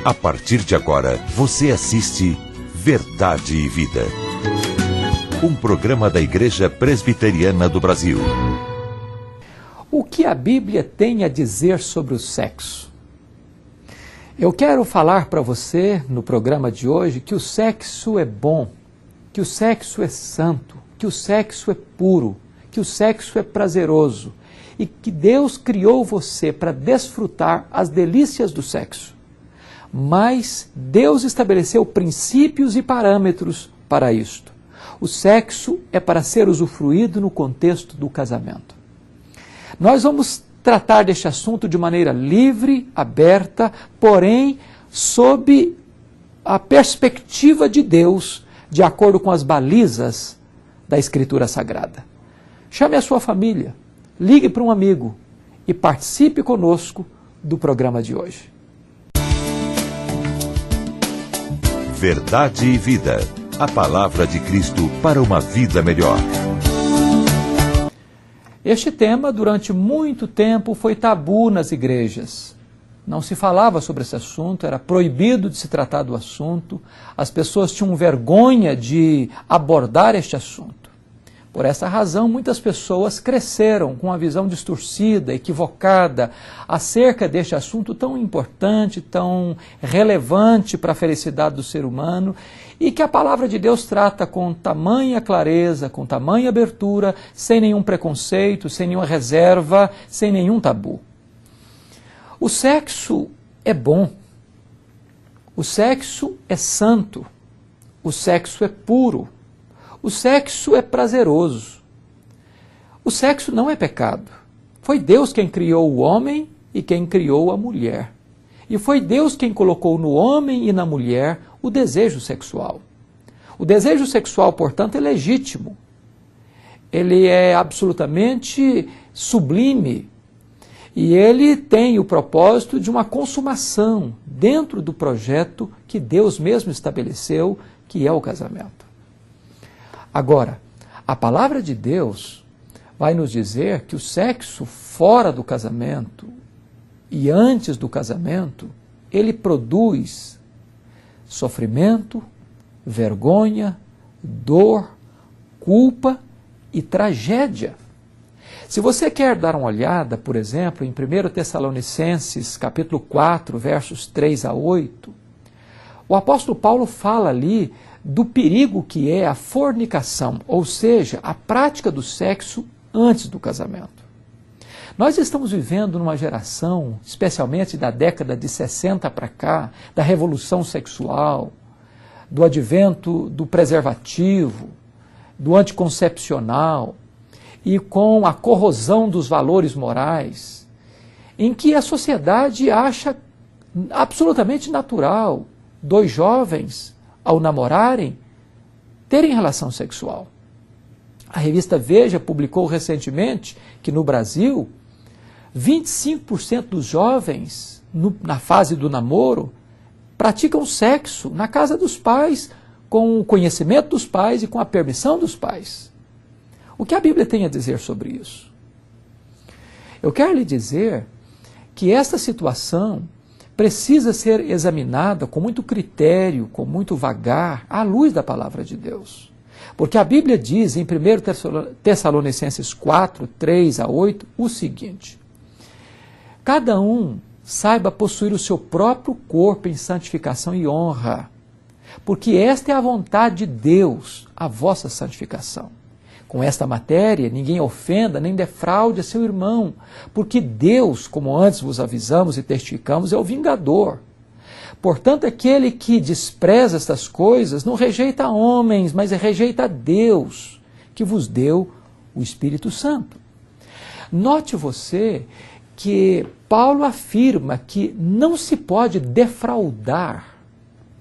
A partir de agora, você assiste Verdade e Vida. Um programa da Igreja Presbiteriana do Brasil. O que a Bíblia tem a dizer sobre o sexo? Eu quero falar para você, no programa de hoje, que o sexo é bom, que o sexo é santo, que o sexo é puro, que o sexo é prazeroso e que Deus criou você para desfrutar as delícias do sexo. Mas Deus estabeleceu princípios e parâmetros para isto. O sexo é para ser usufruído no contexto do casamento. Nós vamos tratar deste assunto de maneira livre, aberta, porém sob a perspectiva de Deus, de acordo com as balizas da Escritura Sagrada. Chame a sua família, ligue para um amigo e participe conosco do programa de hoje. Verdade e Vida. A palavra de Cristo para uma vida melhor. Este tema, durante muito tempo, foi tabu nas igrejas. Não se falava sobre esse assunto, era proibido de se tratar do assunto, as pessoas tinham vergonha de abordar este assunto. Por essa razão, muitas pessoas cresceram com uma visão distorcida, equivocada, acerca deste assunto tão importante, tão relevante para a felicidade do ser humano, e que a palavra de Deus trata com tamanha clareza, com tamanha abertura, sem nenhum preconceito, sem nenhuma reserva, sem nenhum tabu. O sexo é bom, o sexo é santo, o sexo é puro. O sexo é prazeroso. O sexo não é pecado. Foi Deus quem criou o homem e quem criou a mulher. E foi Deus quem colocou no homem e na mulher o desejo sexual. O desejo sexual, portanto, é legítimo. Ele é absolutamente sublime. E ele tem o propósito de uma consumação dentro do projeto que Deus mesmo estabeleceu, que é o casamento. Agora, a palavra de Deus vai nos dizer que o sexo fora do casamento e antes do casamento, ele produz sofrimento, vergonha, dor, culpa e tragédia. Se você quer dar uma olhada, por exemplo, em 1 Tessalonicenses, capítulo 4, versos 3 a 8, o apóstolo Paulo fala ali do perigo que é a fornicação, ou seja, a prática do sexo antes do casamento. Nós estamos vivendo numa geração, especialmente da década de 60 para cá, da revolução sexual, do advento do preservativo, do anticoncepcional, e com a corrosão dos valores morais, em que a sociedade acha absolutamente natural dois jovens, ao namorarem, terem relação sexual. A revista Veja publicou recentemente que no Brasil, 25% dos jovens, na fase do namoro, praticam sexo na casa dos pais, com o conhecimento dos pais e com a permissão dos pais. O que a Bíblia tem a dizer sobre isso? Eu quero lhe dizer que esta situação precisa ser examinada com muito critério, com muito vagar, à luz da palavra de Deus. Porque a Bíblia diz em 1 Tessalonicenses 4, 3 a 8, o seguinte: cada um saiba possuir o seu próprio corpo em santificação e honra, porque esta é a vontade de Deus, a vossa santificação. Com esta matéria, ninguém ofenda nem defraude a seu irmão, porque Deus, como antes vos avisamos e testificamos, é o vingador. Portanto, aquele que despreza estas coisas não rejeita homens, mas rejeita a Deus, que vos deu o Espírito Santo. Note você que Paulo afirma que não se pode defraudar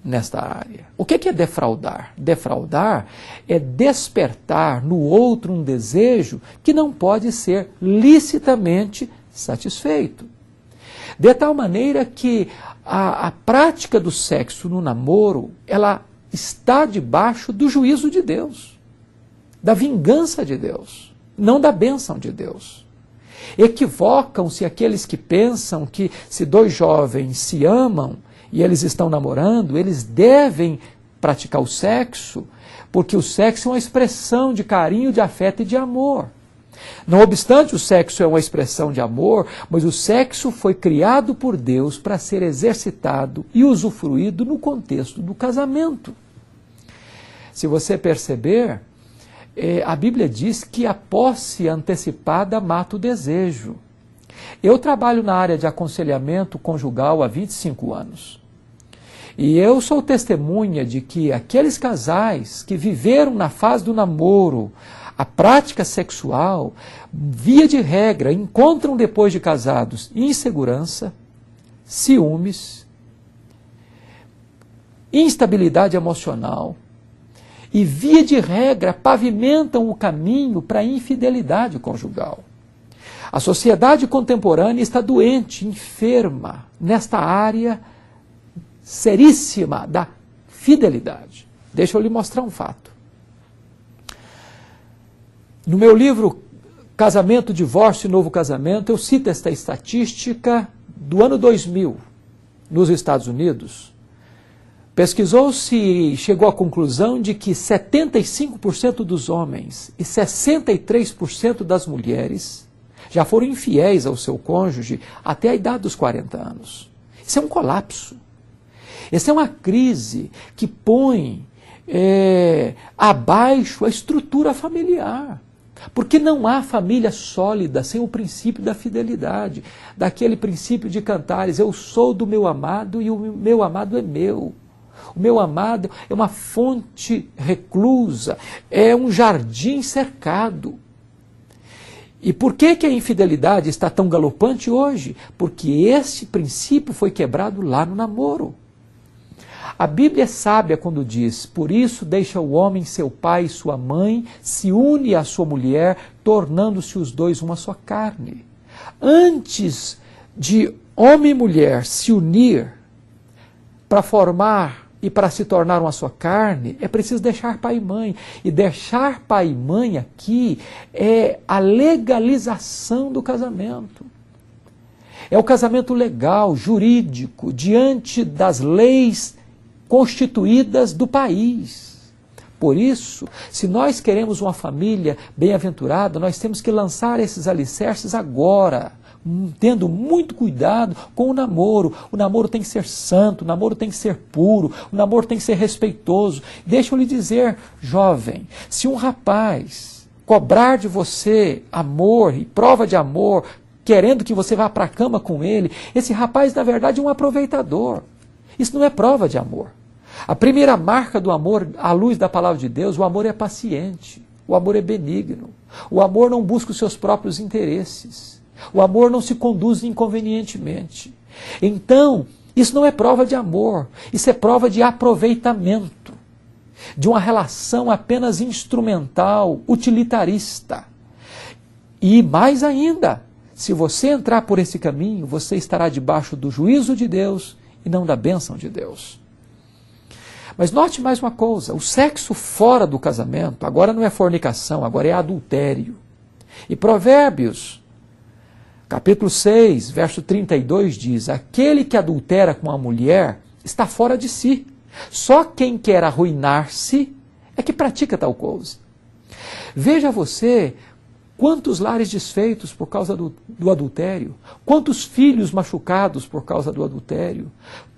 nesta área. O que é defraudar? Defraudar é despertar no outro um desejo que não pode ser licitamente satisfeito. De tal maneira que a prática do sexo no namoro, ela está debaixo do juízo de Deus, da vingança de Deus, não da bênção de Deus. Equivocam-se aqueles que pensam que se dois jovens se amam, e eles estão namorando, eles devem praticar o sexo, porque o sexo é uma expressão de carinho, de afeto e de amor. Não obstante, o sexo é uma expressão de amor, mas o sexo foi criado por Deus para ser exercitado e usufruído no contexto do casamento. Se você perceber, a Bíblia diz que a posse antecipada mata o desejo. Eu trabalho na área de aconselhamento conjugal há 25 anos. E eu sou testemunha de que aqueles casais que viveram na fase do namoro a prática sexual, via de regra, encontram depois de casados insegurança, ciúmes, instabilidade emocional e, via de regra, pavimentam o caminho para a infidelidade conjugal. A sociedade contemporânea está doente, enferma, nesta área seríssima da fidelidade. Deixa eu lhe mostrar um fato. No meu livro Casamento, Divórcio e Novo Casamento, eu cito esta estatística do ano 2000, nos Estados Unidos. Pesquisou-se e chegou à conclusão de que 75% dos homens e 63% das mulheres já foram infiéis ao seu cônjuge até a idade dos 40 anos. Isso é um colapso. Essa é uma crise que põe abaixo a estrutura familiar. Porque não há família sólida sem o princípio da fidelidade, daquele princípio de Cantares, eu sou do meu amado e o meu amado é meu. O meu amado é uma fonte reclusa, é um jardim cercado. E por que a infidelidade está tão galopante hoje? Porque esse princípio foi quebrado lá no namoro. A Bíblia é sábia quando diz, por isso deixa o homem seu pai e sua mãe, se une à sua mulher, tornando-se os dois uma só carne. Antes de homem e mulher se unir para formar e para se tornar uma só carne, é preciso deixar pai e mãe. E deixar pai e mãe aqui é a legalização do casamento. É o casamento legal, jurídico, diante das leis constituídas do país. Por isso, se nós queremos uma família bem-aventurada, nós temos que lançar esses alicerces agora, tendo muito cuidado com o namoro. O namoro tem que ser santo, o namoro tem que ser puro, o namoro tem que ser respeitoso. Deixa eu lhe dizer, jovem, se um rapaz cobrar de você amor e prova de amor, querendo que você vá para a cama com ele, esse rapaz, na verdade, é um aproveitador. Isso não é prova de amor. A primeira marca do amor, à luz da palavra de Deus, o amor é paciente, o amor é benigno, o amor não busca os seus próprios interesses, o amor não se conduz inconvenientemente. Então, isso não é prova de amor, isso é prova de aproveitamento, de uma relação apenas instrumental, utilitarista. E mais ainda, se você entrar por esse caminho, você estará debaixo do juízo de Deus e não da bênção de Deus. Mas note mais uma coisa, o sexo fora do casamento, agora não é fornicação, agora é adultério. E Provérbios, capítulo 6, verso 32 diz, aquele que adultera com a mulher está fora de si. Só quem quer arruinar-se é que pratica tal coisa. Veja você quantos lares desfeitos por causa do adultério, quantos filhos machucados por causa do adultério,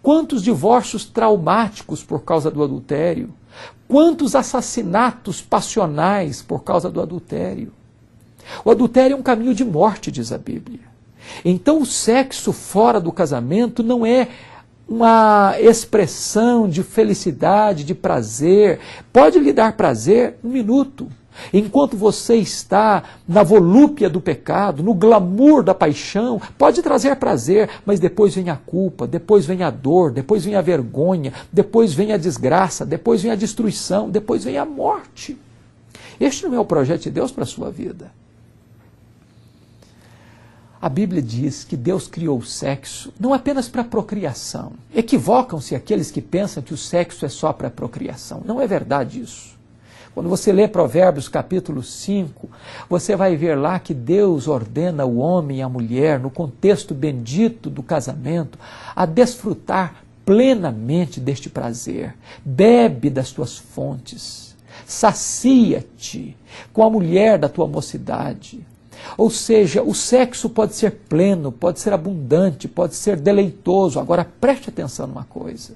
quantos divórcios traumáticos por causa do adultério, quantos assassinatos passionais por causa do adultério. O adultério é um caminho de morte, diz a Bíblia. Então o sexo fora do casamento não é uma expressão de felicidade, de prazer. Pode lhe dar prazer um minuto. Enquanto você está na volúpia do pecado, no glamour da paixão, pode trazer prazer, mas depois vem a culpa, depois vem a dor, depois vem a vergonha, depois vem a desgraça, depois vem a destruição, depois vem a morte. Este não é o projeto de Deus para a sua vida. A Bíblia diz que Deus criou o sexo não apenas para procriação. Equivocam-se aqueles que pensam que o sexo é só para procriação. Não é verdade isso. Quando você lê Provérbios capítulo 5, você vai ver lá que Deus ordena o homem e a mulher, no contexto bendito do casamento, a desfrutar plenamente deste prazer, bebe das tuas fontes, sacia-te com a mulher da tua mocidade. Ou seja, o sexo pode ser pleno, pode ser abundante, pode ser deleitoso. Agora preste atenção numa coisa.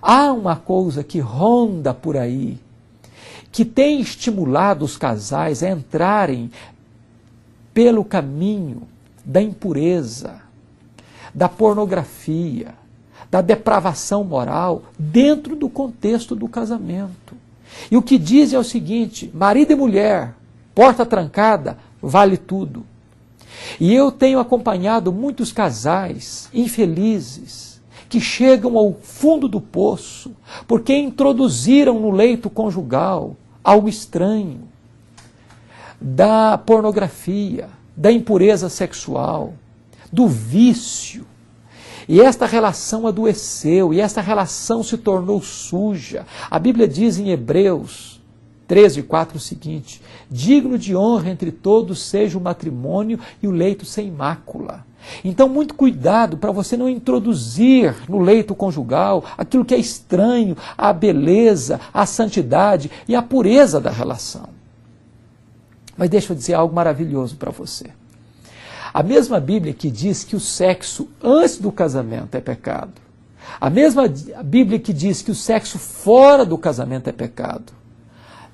Há uma coisa que ronda por aí, que tem estimulado os casais a entrarem pelo caminho da impureza, da pornografia, da depravação moral, dentro do contexto do casamento. E o que dizem é o seguinte: marido e mulher, porta trancada, vale tudo. E eu tenho acompanhado muitos casais infelizes que chegam ao fundo do poço porque introduziram no leito conjugal algo estranho, da pornografia, da impureza sexual, do vício. E esta relação adoeceu, e esta relação se tornou suja. A Bíblia diz em Hebreus 13:4 o seguinte: digno de honra entre todos seja o matrimônio e o leito sem mácula. Então, muito cuidado para você não introduzir no leito conjugal aquilo que é estranho à beleza, à santidade e à pureza da relação. Mas deixa eu dizer algo maravilhoso para você. A mesma Bíblia que diz que o sexo antes do casamento é pecado, a mesma Bíblia que diz que o sexo fora do casamento é pecado,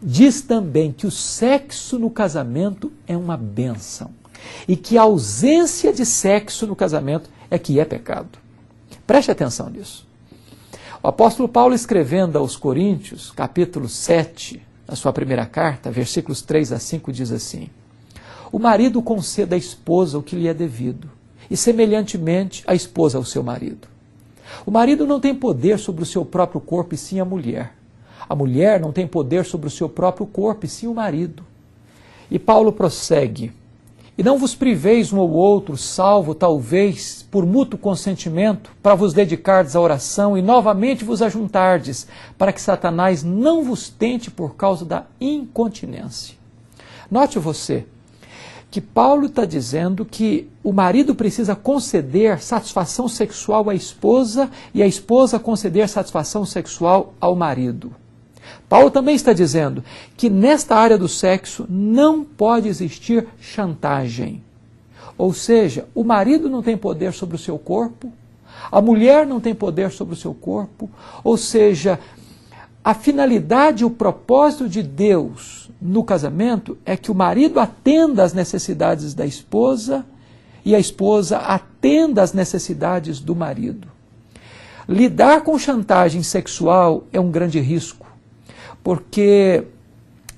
diz também que o sexo no casamento é uma bênção e que a ausência de sexo no casamento é que é pecado. Preste atenção nisso. O apóstolo Paulo, escrevendo aos Coríntios, capítulo 7, na sua primeira carta, versículos 3 a 5, diz assim: o marido conceda à esposa o que lhe é devido, e semelhantemente a esposa ao seu marido. O marido não tem poder sobre o seu próprio corpo, e sim a mulher. A mulher não tem poder sobre o seu próprio corpo, e sim o marido. E Paulo prossegue: e não vos priveis um ou outro, salvo talvez por mútuo consentimento, para vos dedicardes à oração e novamente vos ajuntardes, para que Satanás não vos tente por causa da incontinência. Note você que Paulo está dizendo que o marido precisa conceder satisfação sexual à esposa e a esposa conceder satisfação sexual ao marido. Paulo também está dizendo que nesta área do sexo não pode existir chantagem. Ou seja, o marido não tem poder sobre o seu corpo, a mulher não tem poder sobre o seu corpo, ou seja, a finalidade e o propósito de Deus no casamento é que o marido atenda às necessidades da esposa e a esposa atenda às necessidades do marido. Lidar com chantagem sexual é um grande risco, porque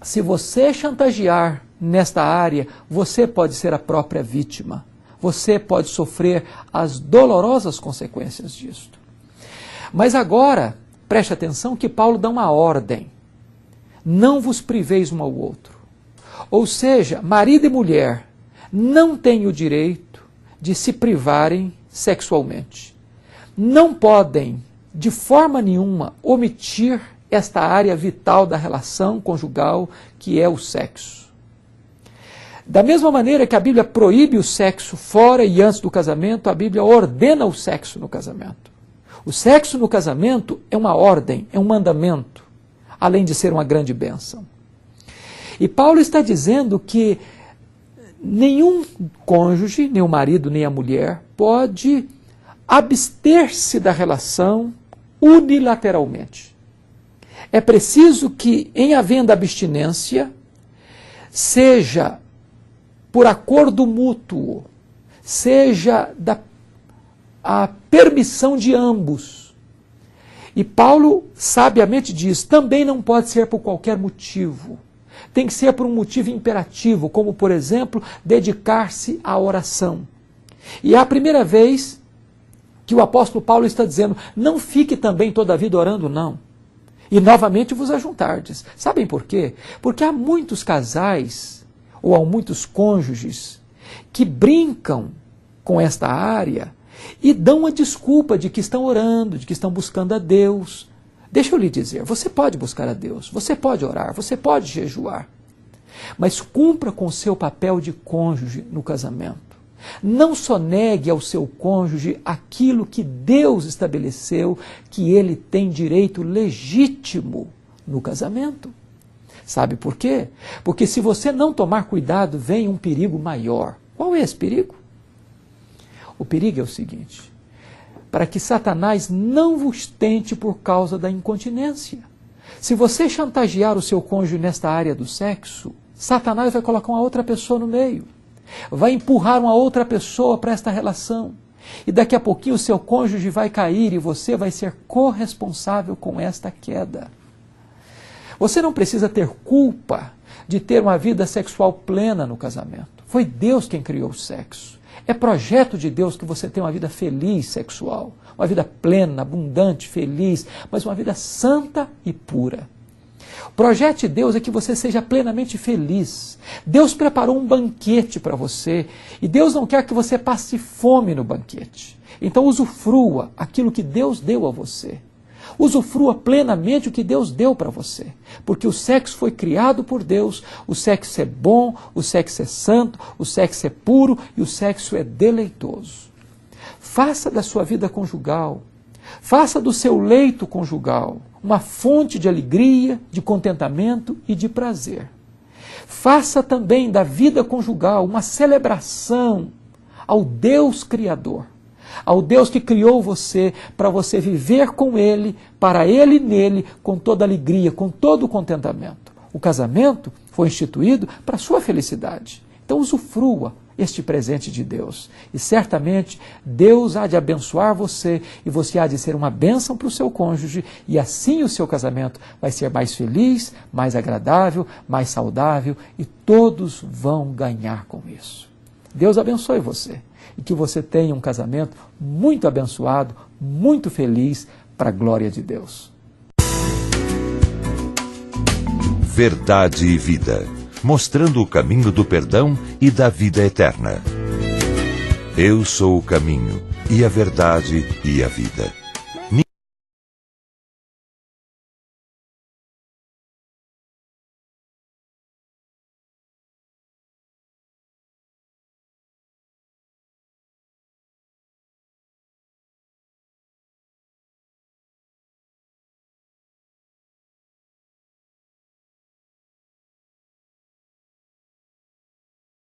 se você chantagear nesta área, você pode ser a própria vítima. Você pode sofrer as dolorosas consequências disto. Mas agora, preste atenção que Paulo dá uma ordem: não vos priveis um ao outro. Ou seja, marido e mulher não têm o direito de se privarem sexualmente. Não podem, de forma nenhuma, omitir esta área vital da relação conjugal, que é o sexo. Da mesma maneira que a Bíblia proíbe o sexo fora e antes do casamento, a Bíblia ordena o sexo no casamento. O sexo no casamento é uma ordem, é um mandamento, além de ser uma grande bênção. E Paulo está dizendo que nenhum cônjuge, nem o marido, nem a mulher, pode abster-se da relação unilateralmente. É preciso que, em havendo abstinência, seja por acordo mútuo, seja a permissão de ambos. E Paulo sabiamente diz, também não pode ser por qualquer motivo. Tem que ser por um motivo imperativo, como, por exemplo, dedicar-se à oração. E é a primeira vez que o apóstolo Paulo está dizendo, não fique também toda a vida orando, não. E novamente vos ajuntardes. Sabem por quê? Porque há muitos casais, ou há muitos cônjuges, que brincam com esta área e dão a desculpa de que estão orando, de que estão buscando a Deus. Deixa eu lhe dizer, você pode buscar a Deus, você pode orar, você pode jejuar, mas cumpra com o seu papel de cônjuge no casamento. Não sonegue ao seu cônjuge aquilo que Deus estabeleceu que ele tem direito legítimo no casamento. Sabe por quê? Porque se você não tomar cuidado, vem um perigo maior. Qual é esse perigo? O perigo é o seguinte: para que Satanás não vos tente por causa da incontinência. Se você chantagear o seu cônjuge nesta área do sexo, Satanás vai colocar uma outra pessoa no meio. Vai empurrar uma outra pessoa para esta relação. E daqui a pouquinho o seu cônjuge vai cair e você vai ser corresponsável com esta queda. Você não precisa ter culpa de ter uma vida sexual plena no casamento. Foi Deus quem criou o sexo. É projeto de Deus que você tenha uma vida feliz sexual, uma vida plena, abundante, feliz, mas uma vida santa e pura. O projeto de Deus é que você seja plenamente feliz. Deus preparou um banquete para você e Deus não quer que você passe fome no banquete. Então usufrua aquilo que Deus deu a você. Usufrua plenamente o que Deus deu para você, porque o sexo foi criado por Deus, o sexo é bom, o sexo é santo, o sexo é puro e o sexo é deleitoso. Faça da sua vida conjugal, faça do seu leito conjugal uma fonte de alegria, de contentamento e de prazer. Faça também da vida conjugal uma celebração ao Deus Criador, ao Deus que criou você para você viver com Ele, para Ele e nele, com toda alegria, com todo o contentamento. O casamento foi instituído para a sua felicidade. Então usufrua este presente de Deus. E certamente Deus há de abençoar você e você há de ser uma bênção para o seu cônjuge e assim o seu casamento vai ser mais feliz, mais agradável, mais saudável e todos vão ganhar com isso. Deus abençoe você e que você tenha um casamento muito abençoado, muito feliz, para a glória de Deus. Verdade e Vida, mostrando o caminho do perdão e da vida eterna. Eu sou o caminho, e a verdade e a vida.